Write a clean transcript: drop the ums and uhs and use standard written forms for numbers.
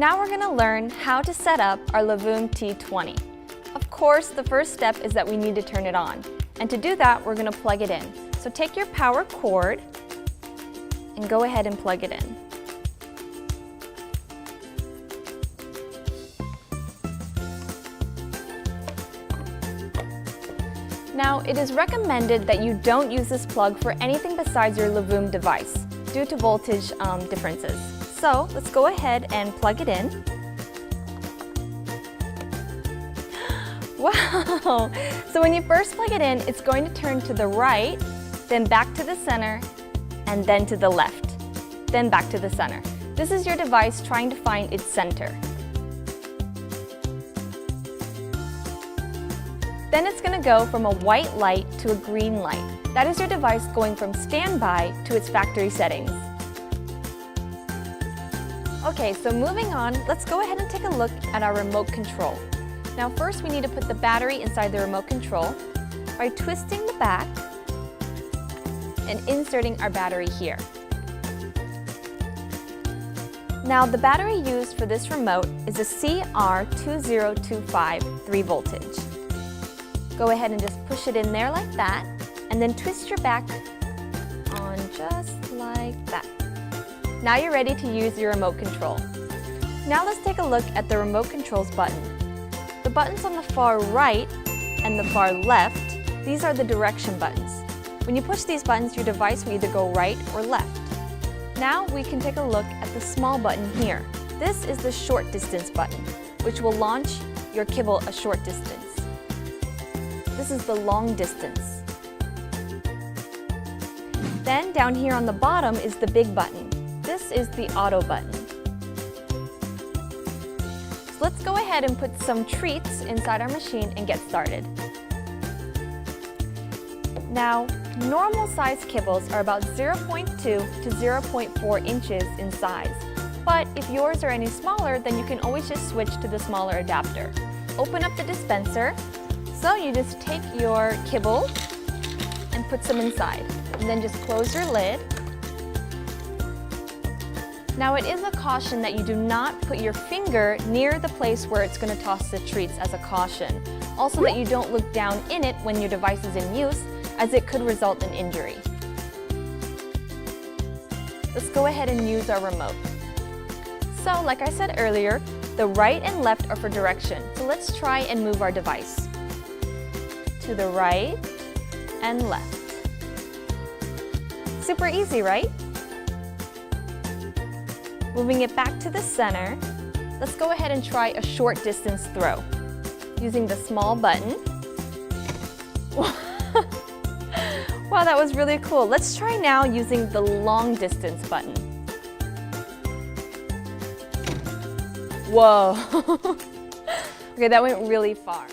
Now we're going to learn how to set up our Lovoom T20. Of course, the first step is that we need to turn it on. And to do that, we're going to plug it in. So take your power cord and go ahead and plug it in. Now, it is recommended that you don't use this plug for anything besides your Lovoom device due to voltage differences. So let's go ahead and plug it in. Wow! So when you first plug it in, it's going to turn to the right, then back to the center, and then to the left, then back to the center. This is your device trying to find its center. Then it's going to go from a white light to a green light. That is your device going from standby to its factory settings. Okay, so moving on, let's go ahead and take a look at our remote control. Now first we need to put the battery inside the remote control by twisting the back and inserting our battery here. Now the battery used for this remote is a CR2025 3 voltage. Go ahead and just push it in there like that, and then twist your back on just like that. Now you're ready to use your remote control. Now let's take a look at the remote control's button. The buttons on the far right and the far left, these are the direction buttons. When you push these buttons, your device will either go right or left. Now we can take a look at the small button here. This is the short distance button, which will launch your kibble a short distance. This is the long distance. Then down here on the bottom is the big button. This is the auto button. So let's go ahead and put some treats inside our machine and get started. Now, normal size kibbles are about 0.2 to 0.4 inches in size. But if yours are any smaller, then you can always just switch to the smaller adapter. Open up the dispenser. So you just take your kibble and put some inside, and then just close your lid. Now it is a caution that you do not put your finger near the place where it's going to toss the treats as a caution. Also that you don't look down in it when your device is in use, as it could result in injury. Let's go ahead and use our remote. So like I said earlier, the right and left are for direction. So let's try and move our device to the right and left. Super easy, right? Moving it back to the center, let's go ahead and try a short distance throw using the small button. Wow, that was really cool. Let's try now using the long distance button. Whoa. Okay, that went really far.